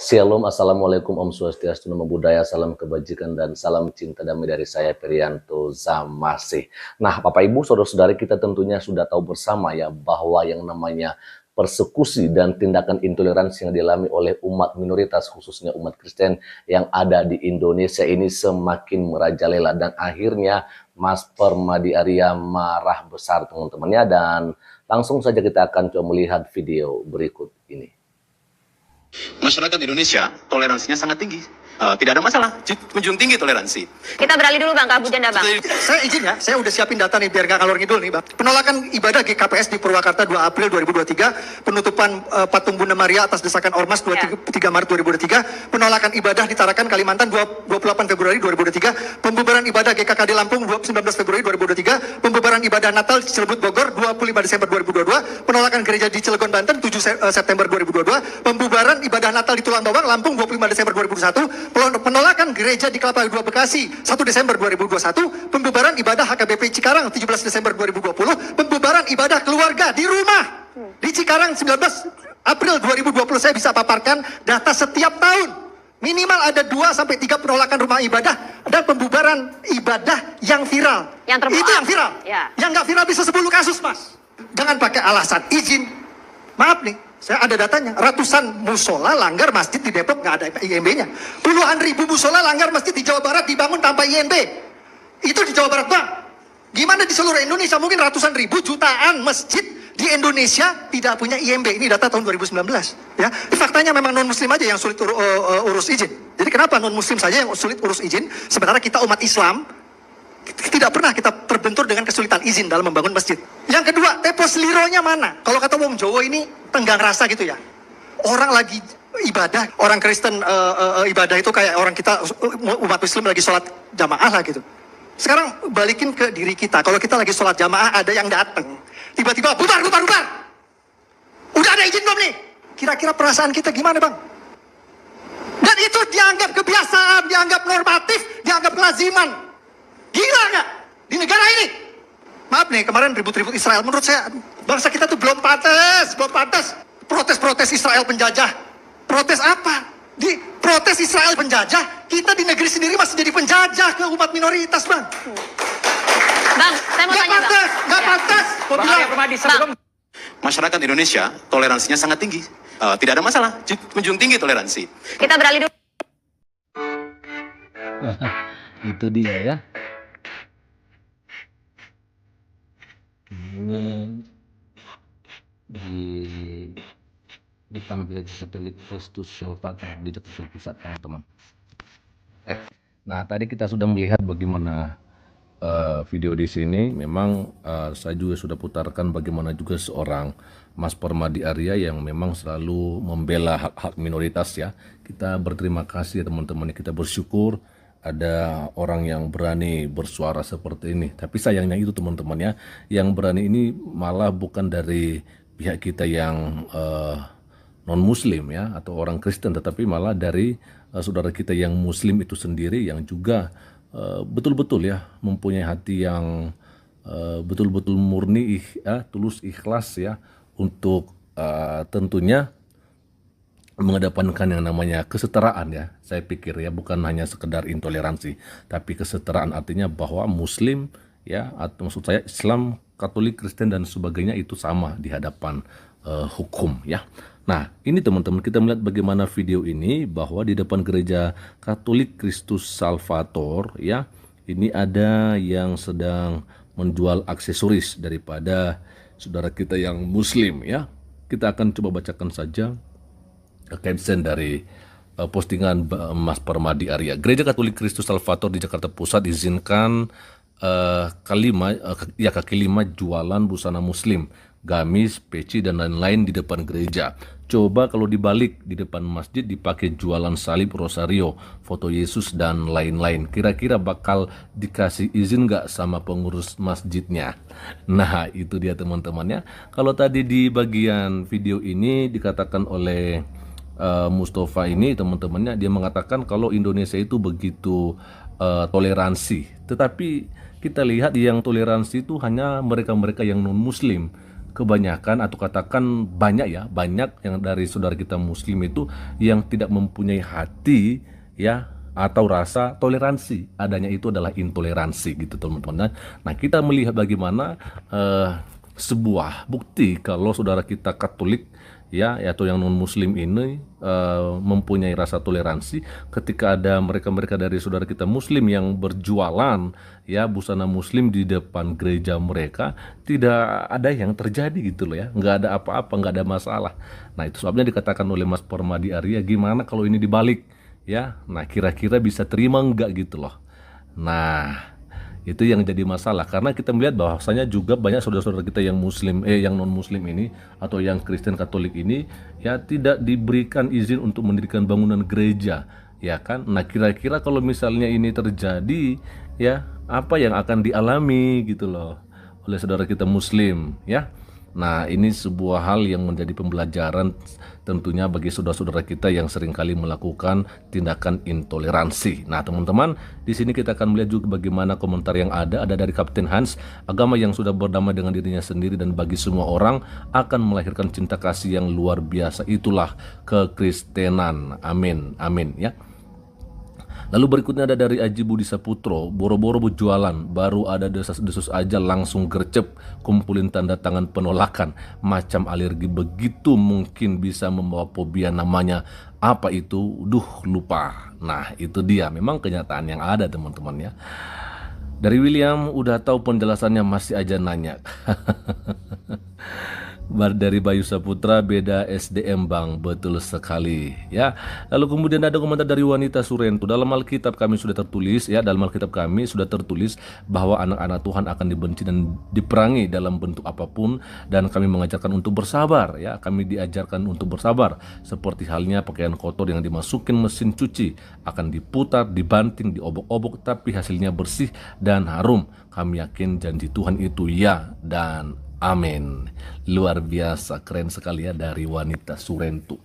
Shalom, Assalamualaikum, Om Swastiastu, Namo Buddhaya, salam kebajikan dan salam cinta damai dari saya, Perianto Zamasi. Nah, Bapak Ibu, Saudara-saudari, kita tentunya sudah tahu bersama ya bahwa yang namanya persekusi dan tindakan intoleransi yang dialami oleh umat minoritas, khususnya umat Kristen yang ada di Indonesia ini semakin merajalela. Dan akhirnya Mas Permadi Arya marah besar teman-temannya, dan langsung saja kita akan coba melihat video berikut ini. Masyarakat Indonesia toleransinya sangat tinggi. Tidak ada masalah, junjung tinggi toleransi. Kita beralih dulu Bang ke Abu Janda Bang. Saya izin ya, saya udah siapin data nih biar gak ngalor ngidul nih Bang. Penolakan ibadah GKPS di Purwakarta 2 April 2023, penutupan patung Bunda Maria atas desakan Ormas 3 Maret 2023, penolakan ibadah di Tarakan Kalimantan 28 Februari 2023, pembubaran ibadah GKKD Lampung 19 Februari 2023, pembubaran ibadah Natal di Cilebut Bogor 25 Desember 2022, penolakan gereja di Cilegon Banten 7 September 2022, pembubaran ibadah Natal di Tulang Bawang Lampung 25 Desember 2021, penolakan gereja di Kelapa II Bekasi 1 Desember 2021, pembubaran ibadah HKBP Cikarang 17 Desember 2020, pembubaran ibadah keluarga di rumah di Cikarang 19 April 2020. Saya bisa paparkan data setiap tahun. Minimal ada 2-3 penolakan rumah ibadah dan pembubaran ibadah yang viral. Itu yang viral. Ya. Yang nggak viral bisa 10 kasus, Mas. Jangan pakai alasan izin. Maaf nih, saya ada datanya. Ratusan musola langgar masjid di Depok nggak ada IMB-nya. Puluhan ribu musola langgar masjid di Jawa Barat dibangun tanpa IMB. Itu di Jawa Barat, Bang. Gimana di seluruh Indonesia? Mungkin ratusan ribu, jutaan masjid di Indonesia tidak punya IMB. Ini data tahun 2019. Ya, faktanya memang non Muslim aja yang sulit urus izin. Jadi kenapa non Muslim saja yang sulit urus izin? Sementara kita umat Islam tidak pernah kita terbentur dengan kesulitan izin dalam membangun masjid. Yang kedua, tepos lironya mana? Kalau kata wong Jawa ini tenggang rasa gitu ya. Orang lagi ibadah, orang Kristen ibadah itu kayak orang kita umat Muslim lagi sholat jamaah lah gitu. Sekarang balikin ke diri kita. Kalau kita lagi sholat jamaah ada yang datang, tiba-tiba bubar. Udah ada izin belum nih? Kira-kira perasaan kita gimana, Bang? Dan itu dianggap kebiasaan, dianggap normatif, dianggap kelaziman. Gila nggak? Di negara ini. Maaf nih, kemarin ribut-ribut Israel. Menurut saya, bangsa kita tuh belum pantas. Protes-protes Israel penjajah. Protes apa? Di protes Israel penjajah, kita di negeri sendiri masih jadi penjajah ke umat minoritas, Bang. Bang, saya mau tanya Bang. Nggak pantas. Bang. Masyarakat Indonesia toleransinya sangat tinggi. Tidak ada masalah, junjung tinggi toleransi. Kita beralih dulu. Itu dia ya. Ini ditampil seperti Kristus Salvator di Jakarta Pusat, teman-teman. Nah, tadi kita sudah melihat bagaimana video di sini. Memang saya juga sudah putarkan bagaimana juga seorang Mas Permadi Arya yang memang selalu membela hak-hak minoritas ya. Kita berterima kasih teman-teman, kita bersyukur ada orang yang berani bersuara seperti ini. Tapi sayangnya itu teman-teman ya, yang berani ini malah bukan dari pihak kita yang non-muslim ya, atau orang Kristen, tetapi malah dari saudara kita yang muslim itu sendiri, yang juga betul-betul ya mempunyai hati yang betul-betul murni, tulus ikhlas ya, untuk tentunya mengedepankan yang namanya kesetaraan ya. Saya pikir ya, bukan hanya sekedar intoleransi, tapi kesetaraan artinya bahwa muslim ya, atau maksud saya Islam, Katolik, Kristen dan sebagainya itu sama di hadapan hukum ya. Nah, ini teman-teman, kita melihat bagaimana video ini, bahwa di depan gereja Katolik Kristus Salvator ya, ini ada yang sedang menjual aksesoris daripada saudara kita yang muslim ya. Kita akan coba bacakan saja caption dari postingan Mas Permadi Arya. Gereja Katolik Kristus Salvator di Jakarta Pusat izinkan kaki lima jualan busana muslim, gamis, peci dan lain-lain di depan gereja. Coba kalau dibalik, di depan masjid dipakai jualan salib, rosario, foto Yesus dan lain-lain. Kira-kira bakal dikasih izin nggak sama pengurus masjidnya? Nah, itu dia teman-temannya. Kalau tadi di bagian video ini dikatakan oleh Mustafa ini teman-temannya, dia mengatakan kalau Indonesia itu begitu toleransi, tetapi kita lihat yang toleransi itu hanya mereka-mereka yang non-muslim. kebanyakan atau katakan banyak ya, banyak yang dari saudara kita muslim itu yang tidak mempunyai hati ya atau rasa toleransi. Adanya itu adalah intoleransi gitu teman-teman. Nah, kita melihat bagaimana sebuah bukti kalau saudara kita Katolik ya atau yang non muslim ini mempunyai rasa toleransi ketika ada mereka-mereka dari saudara kita muslim yang berjualan ya busana muslim di depan gereja mereka, tidak ada yang terjadi gitu loh ya, nggak ada apa-apa, nggak ada masalah. Nah, itu sebabnya dikatakan oleh Mas Permadi Arya, gimana kalau ini dibalik ya, nah kira-kira bisa terima nggak gitu loh. Nah, itu yang jadi masalah karena kita melihat bahwasanya juga banyak saudara-saudara kita yang muslim yang non muslim ini atau yang Kristen Katolik ini ya tidak diberikan izin untuk mendirikan bangunan gereja ya kan. Nah, kira-kira kalau misalnya ini terjadi ya apa yang akan dialami gitu loh oleh saudara kita muslim ya. Nah, ini sebuah hal yang menjadi pembelajaran tentunya bagi saudara-saudara kita yang seringkali melakukan tindakan intoleransi. Nah, teman-teman, di sini kita akan melihat juga bagaimana komentar yang ada dari Kapten Hans, agama yang sudah berdamai dengan dirinya sendiri dan bagi semua orang akan melahirkan cinta kasih yang luar biasa. Itulah kekristenan. Amin. Amin ya. Lalu berikutnya ada dari Aji Budi Saputro, boro-boro berjualan, baru ada desas-desus aja langsung gercep, kumpulin tanda tangan penolakan, macam alergi begitu mungkin bisa membawa fobia namanya apa itu? Lupa. Nah, itu dia memang kenyataan yang ada teman-teman ya. Dari William, udah tahu penjelasannya masih aja nanya. Dari Bayu Saputra, beda SDM bang, betul sekali ya. Lalu kemudian ada komentar dari Wanita Surento, dalam Alkitab kami sudah tertulis ya, dalam Alkitab kami sudah tertulis bahwa anak-anak Tuhan akan dibenci dan diperangi dalam bentuk apapun, dan kami mengajarkan untuk bersabar ya, kami diajarkan untuk bersabar, seperti halnya pakaian kotor yang dimasukin mesin cuci akan diputar, dibanting, diobok-obok, tapi hasilnya bersih dan harum. Kami yakin janji Tuhan itu ya dan amin. Luar biasa, keren sekali ya dari Wanita Surento.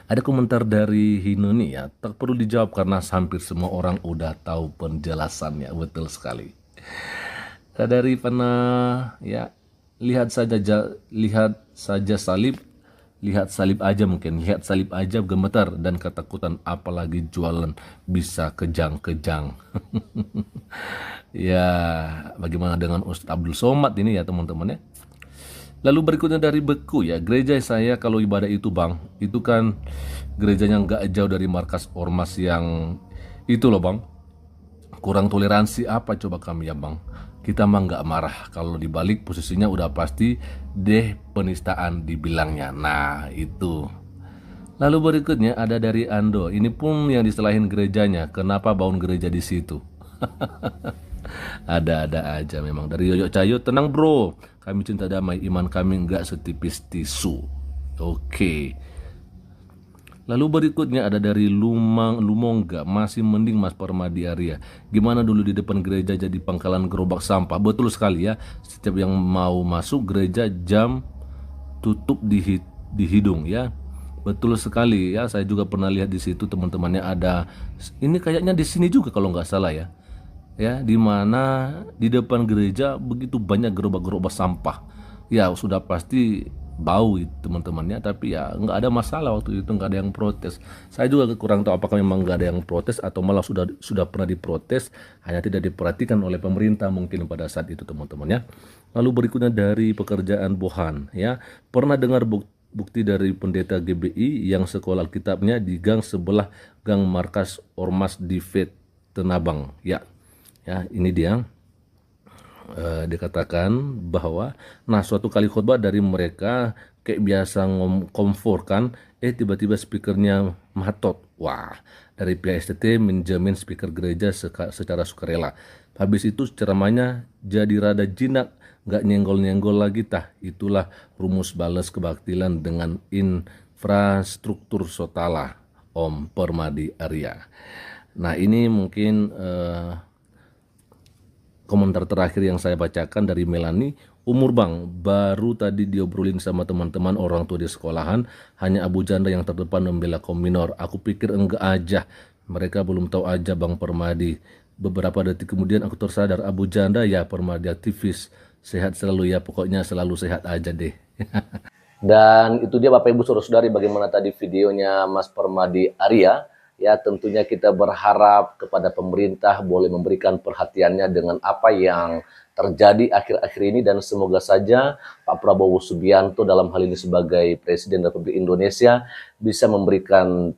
Ada komentar dari Hinoni ya, tak perlu dijawab karena hampir semua orang udah tahu penjelasannya. Betul sekali. Ada dari Pana ya, lihat saja salib aja mungkin, lihat salib aja gemetar dan ketakutan, apalagi jualan bisa kejang-kejang. Ya, bagaimana dengan Ustadz Abdul Somad ini ya teman-teman ya. Lalu berikutnya dari Beku ya, gereja saya kalau ibadah itu bang, itu kan gerejanya nggak jauh dari markas ormas yang itu loh bang. Kurang toleransi apa coba kami ya bang. Kita mah nggak marah, kalau dibalik posisinya udah pasti deh penistaan dibilangnya. Nah itu. Lalu berikutnya ada dari Ando, ini pun yang disalahin gerejanya, kenapa bangun gereja di situ? Ada-ada aja memang. Dari Yoyo Cayo, tenang bro, kami cinta damai, iman kami nggak setipis tisu. Oke. Lalu berikutnya ada dari Lumongga, masih mending Mas Permadi Arya. Gimana dulu di depan gereja jadi pangkalan gerobak sampah? Betul sekali ya. Setiap yang mau masuk gereja jam tutup di hidung ya. Betul sekali ya. Saya juga pernah lihat di situ teman-temannya ada. Ini kayaknya di sini juga kalau nggak salah ya. Ya, di mana di depan gereja begitu banyak gerobak-gerobak sampah. Ya sudah pasti bau teman-temannya, tapi ya nggak ada masalah waktu itu, nggak ada yang protes. Saya juga kurang tahu apakah memang nggak ada yang protes atau malah sudah pernah diprotes, hanya tidak diperhatikan oleh pemerintah mungkin pada saat itu teman-teman ya. Lalu berikutnya dari Pekerjaan Bohan ya, pernah dengar bukti dari pendeta GBI yang sekolah Alkitabnya di gang sebelah gang markas ormas di Tenabang ya. Ya, ini dia dikatakan bahwa suatu kali khotbah dari mereka kayak biasa komforkan, tiba-tiba speakernya matot. Wah, dari pihak STT menjamin speaker gereja secara sukarela. Habis itu ceramahnya jadi rada jinak, nggak nyenggol-nyenggol lagi tah. Itulah rumus balas kebaktilan dengan infrastruktur sotala, Om Permadi Arya. Nah, ini mungkin komentar terakhir yang saya bacakan dari Melani. Umur bang, baru tadi diobrolin sama teman-teman orang tua di sekolahan, hanya Abu Janda yang terdepan membela kaum minor. Aku pikir enggak aja, mereka belum tahu aja bang Permadi. Beberapa detik kemudian aku tersadar Abu Janda ya Permadi aktivis sehat selalu ya, pokoknya selalu sehat aja deh. Dan itu dia Bapak Ibu Saudara-saudari bagaimana tadi videonya Mas Permadi Arya. Ya tentunya kita berharap kepada pemerintah boleh memberikan perhatiannya dengan apa yang terjadi akhir-akhir ini, dan semoga saja Pak Prabowo Subianto dalam hal ini sebagai Presiden Republik Indonesia bisa memberikan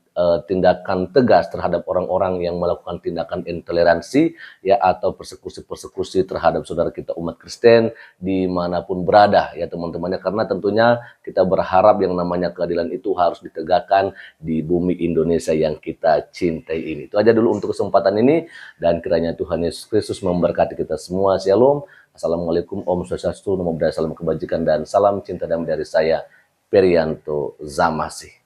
tindakan tegas terhadap orang-orang yang melakukan tindakan intoleransi ya atau persekusi-persekusi terhadap saudara kita umat Kristen dimanapun berada ya teman-temannya, karena tentunya kita berharap yang namanya keadilan itu harus ditegakkan di bumi Indonesia yang kita cintai ini. Itu aja dulu untuk kesempatan ini, dan kiranya Tuhan Yesus Kristus memberkati kita semua. Shalom. Assalamualaikum, Om Swastiastu, Namo Buddhaya, salam kebajikan dan salam cinta damai dari saya Perianto Zamasi.